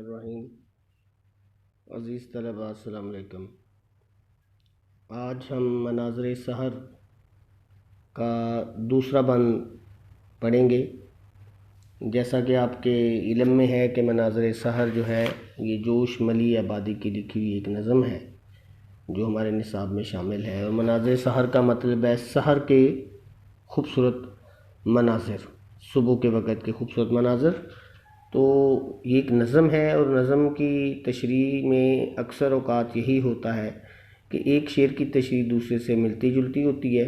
الرحیم عزیز طلباء السلام علیکم۔ آج ہم مناظر سحر کا دوسرا بند پڑھیں گے۔ جیسا کہ آپ کے علم میں ہے کہ مناظر سحر جو ہے یہ جوش ملی آبادی کی لکھی ہوئی ایک نظم ہے جو ہمارے نصاب میں شامل ہے، اور مناظر سحر کا مطلب ہے سحر کے خوبصورت مناظر، صبح کے وقت کے خوبصورت مناظر۔ تو یہ ایک نظم ہے، اور نظم کی تشریح میں اکثر اوقات یہی ہوتا ہے کہ ایک شعر کی تشریح دوسرے سے ملتی جلتی ہوتی ہے۔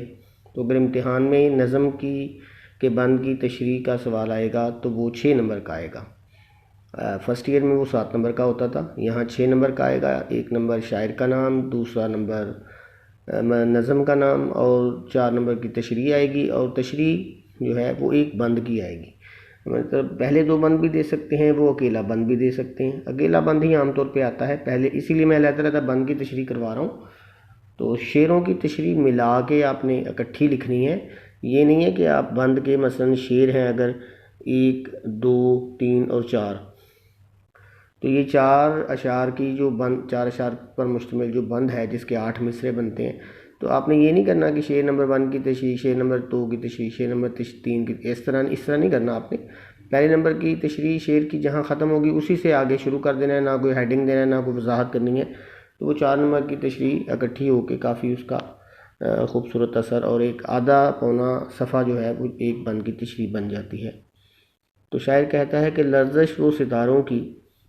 تو اگر امتحان میں نظم کے بند کی تشریح کا سوال آئے گا تو وہ 6 نمبر کا آئے گا۔ فرسٹ ایئر میں وہ 7 نمبر کا ہوتا تھا، یہاں 6 نمبر کا آئے گا۔ 1 نمبر شاعر کا نام، دوسرا نمبر نظم کا نام، اور 4 نمبر کی تشریح آئے گی، اور تشریح جو ہے وہ ایک بند کی آئے گی۔ مطلب پہلے 2 بند بھی دے سکتے ہیں، وہ اکیلا بند بھی دے سکتے ہیں۔ اکیلا بند ہی عام طور پہ آتا ہے پہلے، اسی لیے میں علیحدہ بند کی تشریح کروا رہا ہوں۔ تو شعروں کی تشریح ملا کے آپ نے اکٹھی لکھنی ہے، یہ نہیں ہے کہ آپ بند کے مثلا شعر ہیں اگر 1 2 3 اور 4، تو یہ 4 اشعار کی جو بند، 4 اشعار پر مشتمل جو بند ہے جس کے 8 مصرے بنتے ہیں، تو آپ نے یہ نہیں کرنا کہ شعر نمبر 1 کی تشریح، شعر نمبر 2 کی تشریح، شعر نمبر 3 کی، اس طرح نہیں کرنا آپ نے۔ پہلے نمبر کی تشریح شعر کی جہاں ختم ہوگی اسی سے آگے شروع کر دینا ہے، نہ کوئی ہیڈنگ دینا ہے، نہ کوئی وضاحت کرنی ہے۔ تو وہ 4 نمبر کی تشریح اکٹھی ہو کے کافی اس کا خوبصورت اثر، اور ایک آدھا پونا صفحہ جو ہے وہ ایک بند کی تشریح بن جاتی ہے۔ تو شاعر کہتا ہے کہ لرزش وہ ستاروں کی،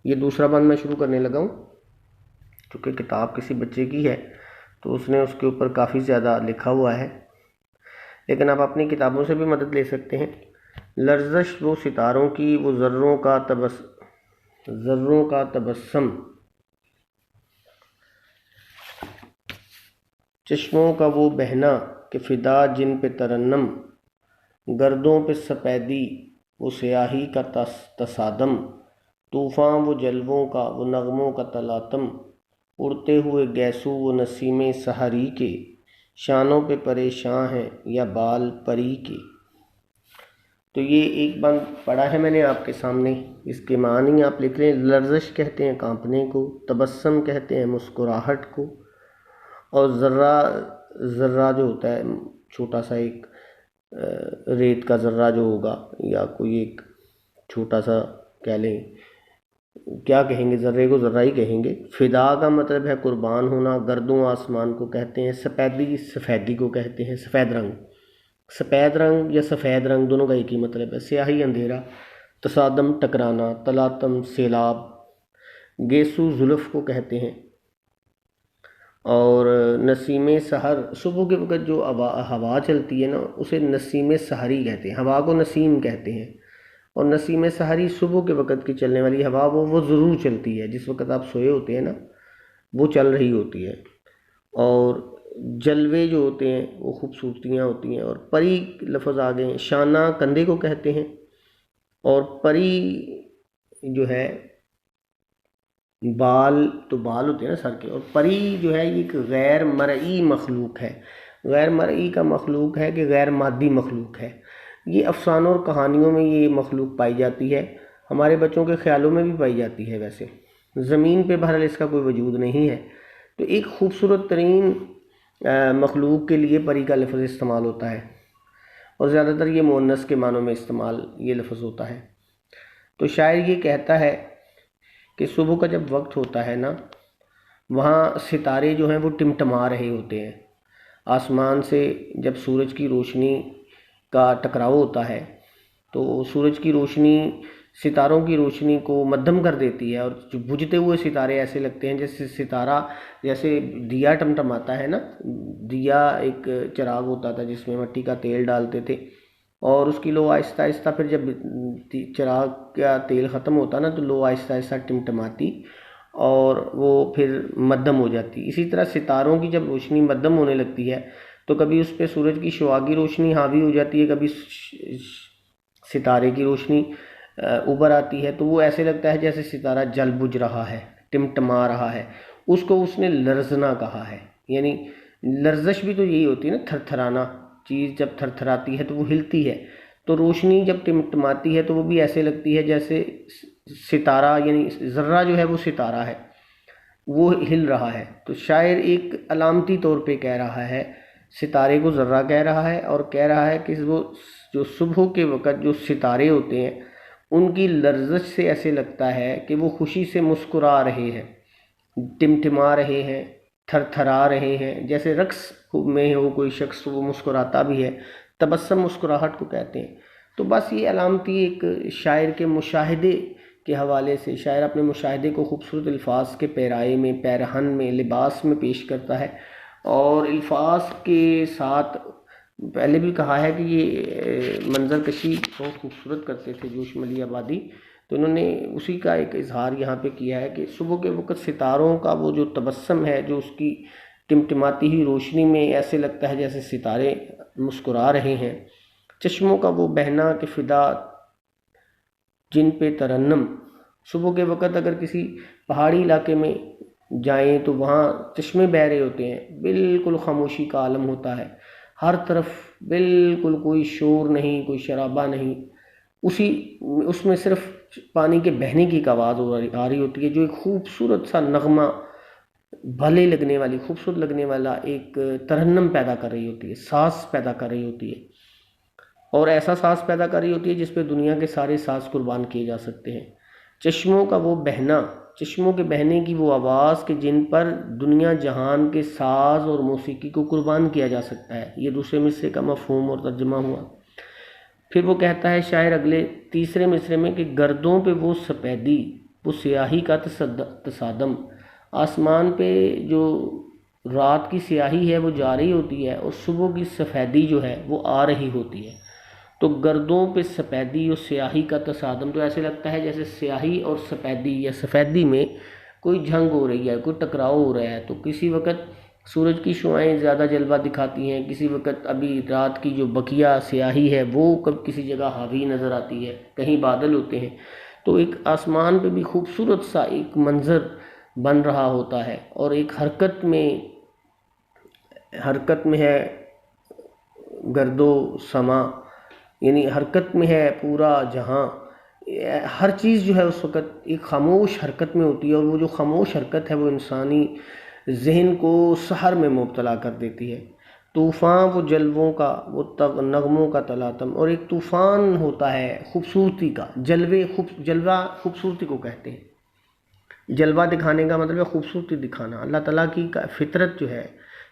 یہ دوسرا بند میں شروع کرنے لگا ہوں، چونکہ کتاب کسی بچے کی ہے تو اس نے اس کے اوپر کافی زیادہ لکھا ہوا ہے، لیکن آپ اپنی کتابوں سے بھی مدد لے سکتے ہیں۔ لرزش وہ ستاروں کی، وہ ذروں کا تبسم، چشموں کا وہ بہنا کہ فدا جن پہ ترنم، گردوں پہ سپیدی وہ سیاہی کا تصادم، طوفان وہ جلووں کا، وہ نغموں کا تلاطم، اڑتے ہوئے گیسو وہ نسیم سحری کے، شانوں پہ پریشاں ہیں یا بال پری کے۔ تو یہ ایک بند پڑھا ہے میں نے آپ کے سامنے، اس کے معنی آپ لکھ لیں۔ لرزش کہتے ہیں کانپنے کو، تبسم کہتے ہیں مسکراہٹ کو، اور ذرہ جو ہوتا ہے چھوٹا سا ایک ریت کا ذرہ جو ہوگا، یا کوئی ایک چھوٹا سا کہہ لیں، کیا کہیں گے، ذرے کو ذرہ ہی کہیں گے۔ فدا کا مطلب ہے قربان ہونا، گردوں آسمان کو کہتے ہیں، سپیدی سفیدی کو کہتے ہیں، سفید رنگ، سفید رنگ یا سفید رنگ دونوں کا ایک ہی مطلب ہے، سیاہی اندھیرا، تصادم ٹکرانا، تلاطم سیلاب، گیسو زلف کو کہتے ہیں، اور نسیم سحر صبح کے وقت جو ہوا چلتی ہے نا اسے نسیم سحری کہتے ہیں، ہوا کو نسیم کہتے ہیں، اور نسیم سحری صبح کے وقت کی چلنے والی ہوا وہ ضرور چلتی ہے، جس وقت آپ سوئے ہوتے ہیں نا وہ چل رہی ہوتی ہے۔ اور جلوے جو ہوتے ہیں وہ خوبصورتیاں ہوتی ہیں، اور پری لفظ آگے ہیں، شانہ کندھے کو کہتے ہیں، اور پری جو ہے بال، تو بال ہوتے ہیں نا سر کے، اور پری جو ہے یہ ایک غیر مرئی مخلوق ہے۔ غیر مرئی کا مخلوق ہے کہ غیر مادی مخلوق ہے، یہ افسانوں اور کہانیوں میں یہ مخلوق پائی جاتی ہے، ہمارے بچوں کے خیالوں میں بھی پائی جاتی ہے، ویسے زمین پہ بہرحال اس کا کوئی وجود نہیں ہے۔ تو ایک خوبصورت ترین مخلوق کے لیے پری کا لفظ استعمال ہوتا ہے، اور زیادہ تر یہ مؤنث کے معنوں میں استعمال یہ لفظ ہوتا ہے۔ تو شاعر یہ کہتا ہے کہ صبح کا جب وقت ہوتا ہے نا، وہاں ستارے جو ہیں وہ ٹمٹما رہے ہوتے ہیں، آسمان سے جب سورج کی روشنی کا ٹکراؤ ہوتا ہے تو سورج کی روشنی ستاروں کی روشنی کو مدھم کر دیتی ہے، اور جو بجھتے ہوئے ستارے ایسے لگتے ہیں جیسے ستارہ، جیسے دیا ٹمٹماتا ہے نا، دیا ایک چراغ ہوتا تھا جس میں مٹی کا تیل ڈالتے تھے، اور اس کی لو آہستہ آہستہ پھر جب چراغ کا تیل ختم ہوتا نا تو لو آہستہ آہستہ ٹمٹماتی اور وہ پھر مدھم ہو جاتی۔ اسی طرح ستاروں کی جب روشنی مدھم ہونے لگتی ہے تو کبھی اس پہ سورج کی شعاعی روشنی حاوی ہو جاتی ہے، کبھی ستارے کی روشنی ابھر آتی ہے، تو وہ ایسے لگتا ہے جیسے ستارہ جل بجھ رہا ہے، ٹمٹما رہا ہے، اس کو اس نے لرزنا کہا ہے۔ یعنی لرزش بھی تو یہی ہوتی ہے نا، تھر تھرانا، چیز جب تھر تھراتی ہے تو وہ ہلتی ہے، تو روشنی جب ٹمٹماتی ہے تو وہ بھی ایسے لگتی ہے جیسے ستارہ یعنی ذرہ جو ہے وہ ستارہ ہے، وہ ہل رہا ہے۔ تو شاعر ایک علامتی طور پہ کہہ رہا ہے، ستارے کو ذرہ کہہ رہا ہے، اور کہہ رہا ہے کہ وہ جو صبح کے وقت جو ستارے ہوتے ہیں ان کی لرزش سے ایسے لگتا ہے کہ وہ خوشی سے مسکرا رہے ہیں، ٹمٹما رہے ہیں، تھر تھرا رہے ہیں، جیسے رقص میں ہو کوئی شخص وہ مسکراتا بھی ہے، تبسم مسکراہٹ کو کہتے ہیں۔ تو بس یہ علامتی ایک شاعر کے مشاہدے کے حوالے سے، شاعر اپنے مشاہدے کو خوبصورت الفاظ کے پیرائے میں، پیرہن میں، لباس میں پیش کرتا ہے، اور الفاظ کے ساتھ پہلے بھی کہا ہے کہ یہ منظر کشی بہت خوبصورت کرتے تھے جوش ملی آبادی، تو انہوں نے اسی کا ایک اظہار یہاں پہ کیا ہے کہ صبح کے وقت ستاروں کا وہ جو تبسم ہے، جو اس کی ٹمٹماتی ہوئی روشنی میں ایسے لگتا ہے جیسے ستارے مسکرا رہے ہیں، چشموں کا وہ بہنا کہ فدا جن پہ ترنم۔ صبح کے وقت اگر کسی پہاڑی علاقے میں جائیں تو وہاں چشمے بہہ رہے ہوتے ہیں، بالکل خاموشی کا عالم ہوتا ہے، ہر طرف بالکل کوئی شور نہیں، کوئی شرابہ نہیں، اس میں صرف پانی کے بہنے کی ایک آواز آ رہی ہوتی ہے، جو ایک خوبصورت سا نغمہ، بھلے لگنے والی، خوبصورت لگنے والا ایک ترنم پیدا کر رہی ہوتی ہے، ساز پیدا کر رہی ہوتی ہے، اور ایسا ساز پیدا کر رہی ہوتی ہے جس پہ دنیا کے سارے ساز قربان کیے جا سکتے ہیں۔ چشموں کا وہ بہنا، چشموں کے بہنے کی وہ آواز کہ جن پر دنیا جہان کے ساز اور موسیقی کو قربان کیا جا سکتا ہے، یہ دوسرے مصرے کا مفہوم اور ترجمہ ہوا۔ پھر وہ کہتا ہے شاعر اگلے تیسرے مصرے میں کہ گردوں پہ وہ سپیدی، وہ سیاہی کا تصادم، آسمان پہ جو رات کی سیاہی ہے وہ جا رہی ہوتی ہے، اور صبح کی سفیدی جو ہے وہ آ رہی ہوتی ہے۔ تو گردوں پہ سفیدی اور سیاہی کا تصادم، تو ایسے لگتا ہے جیسے سیاہی اور سفیدی یا سفیدی میں کوئی جنگ ہو رہی ہے، کوئی ٹکراؤ ہو رہا ہے۔ تو کسی وقت سورج کی شعاعیں زیادہ جلوہ دکھاتی ہیں، کسی وقت ابھی رات کی جو بقیہ سیاہی ہے وہ کسی جگہ حاوی نظر آتی ہے، کہیں بادل ہوتے ہیں۔ تو ایک آسمان پہ بھی خوبصورت سا ایک منظر بن رہا ہوتا ہے، اور ایک حرکت میں ہے گرد و سما، یعنی حرکت میں ہے پورا جہاں، ہر چیز جو ہے اس وقت ایک خاموش حرکت میں ہوتی ہے، اور وہ جو خاموش حرکت ہے وہ انسانی ذہن کو سحر میں مبتلا کر دیتی ہے۔ طوفان وہ جلووں کا، وہ نغموں کا تلاطم، اور ایک طوفان ہوتا ہے خوبصورتی کا، جلوہ خوبصورتی کو کہتے ہیں۔ جلوہ دکھانے کا مطلب ہے خوبصورتی دکھانا۔ اللہ تعالیٰ کی فطرت جو ہے،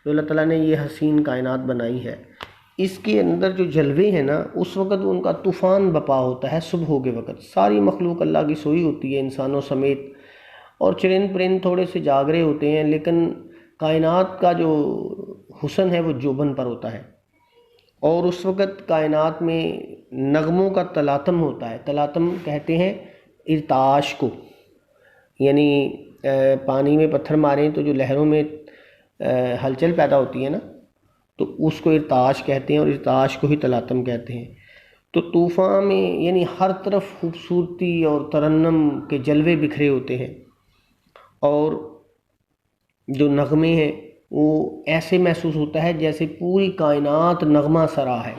جو اللہ تعالیٰ نے یہ حسین کائنات بنائی ہے، اس کے اندر جو جلوے ہیں نا، اس وقت ان کا طوفان بپا ہوتا ہے۔ صبح کے وقت ساری مخلوق اللہ کی سوئی ہوتی ہے، انسانوں سمیت، اور چرند پرند تھوڑے سے جاگ رہے ہوتے ہیں، لیکن کائنات کا جو حسن ہے وہ جوبن پر ہوتا ہے، اور اس وقت کائنات میں نغموں کا تلاطم ہوتا ہے۔ تلاطم کہتے ہیں ارتعاش کو، یعنی پانی میں پتھر ماریں تو جو لہروں میں ہلچل پیدا ہوتی ہے نا، تو اس کو ارتعاش کہتے ہیں، اور ارتعاش کو ہی تلاطم کہتے ہیں۔ تو طوفان میں یعنی ہر طرف خوبصورتی اور ترنم کے جلوے بکھرے ہوتے ہیں، اور جو نغمے ہیں وہ ایسے محسوس ہوتا ہے جیسے پوری کائنات نغمہ سرا ہے،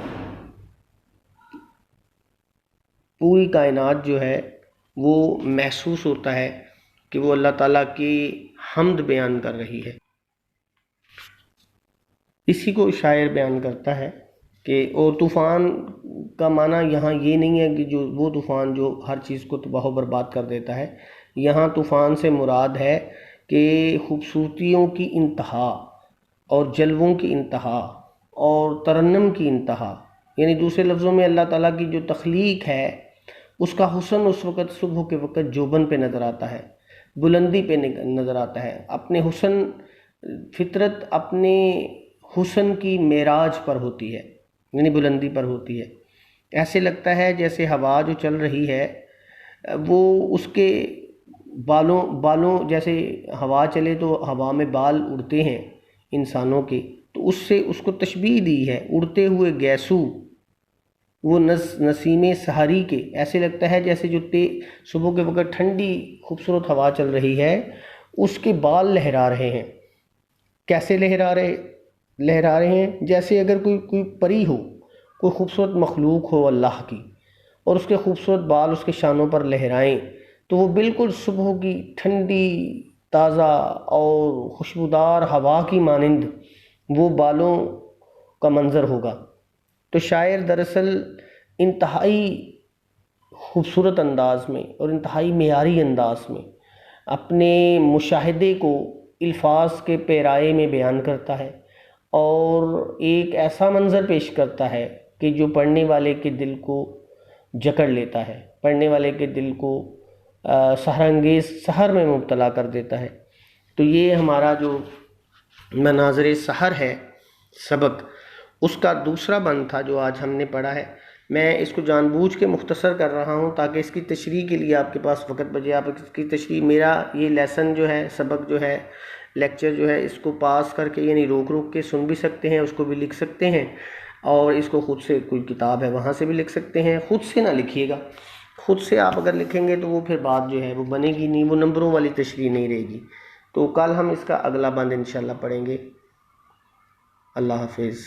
پوری کائنات جو ہے وہ محسوس ہوتا ہے کہ وہ اللہ تعالیٰ کی حمد بیان کر رہی ہے۔ اسی کو شاعر بیان کرتا ہے کہ اور طوفان کا معنی یہاں یہ نہیں ہے کہ جو وہ طوفان جو ہر چیز کو تباہ و برباد کر دیتا ہے، یہاں طوفان سے مراد ہے کہ خوبصورتیوں کی انتہا، اور جلووں کی انتہا، اور ترنم کی انتہا، یعنی دوسرے لفظوں میں اللہ تعالیٰ کی جو تخلیق ہے اس کا حسن اس وقت صبح کے وقت جوبن پہ نظر آتا ہے، بلندی پہ نظر آتا ہے، اپنے حسن، فطرت اپنے حسن کی معراج پر ہوتی ہے، یعنی بلندی پر ہوتی ہے۔ ایسے لگتا ہے جیسے ہوا جو چل رہی ہے وہ اس کے بالوں جیسے ہوا چلے تو ہوا میں بال اڑتے ہیں انسانوں کے، تو اس کو تشبیہ دی ہے اڑتے ہوئے گیسو، وہ نسیم سحری کے، ایسے لگتا ہے جیسے جو صبح کے وقت ٹھنڈی خوبصورت ہوا چل رہی ہے اس کے بال لہرا رہے ہیں۔ کیسے لہرا رہے ہیں؟ جیسے اگر کوئی پری ہو، کوئی خوبصورت مخلوق ہو اللہ کی، اور اس کے خوبصورت بال اس کے شانوں پر لہرائیں، تو وہ بالکل صبح کی ٹھنڈی تازہ اور خوشبودار ہوا کی مانند وہ بالوں کا منظر ہوگا۔ تو شاعر دراصل انتہائی خوبصورت انداز میں اور انتہائی معیاری انداز میں اپنے مشاہدے کو الفاظ کے پیرائے میں بیان کرتا ہے، اور ایک ایسا منظر پیش کرتا ہے کہ جو پڑھنے والے کے دل کو جکڑ لیتا ہے، پڑھنے والے کے دل کو سحر انگیز سحر میں مبتلا کر دیتا ہے۔ تو یہ ہمارا جو مناظر سحر ہے سبق، اس کا دوسرا بند تھا جو آج ہم نے پڑھا ہے۔ میں اس کو جان بوجھ کے مختصر کر رہا ہوں تاکہ اس کی تشریح کے لیے آپ کے پاس وقت بچے۔ آپ اس کی تشریح، میرا یہ لیسن جو ہے، سبق جو ہے، لیکچر جو ہے، اس کو پاس کر کے یعنی روک روک کے سن بھی سکتے ہیں، اس کو بھی لکھ سکتے ہیں، اور اس کو خود سے کوئی کتاب ہے وہاں سے بھی لکھ سکتے ہیں۔ خود سے نہ لکھیے گا، خود سے آپ اگر لکھیں گے تو وہ پھر بات جو ہے وہ بنے گی نہیں، وہ نمبروں والی تشریح نہیں رہے گی۔ تو کل ہم اس کا اگلا بند انشاءاللہ پڑھیں گے۔ اللہ حافظ۔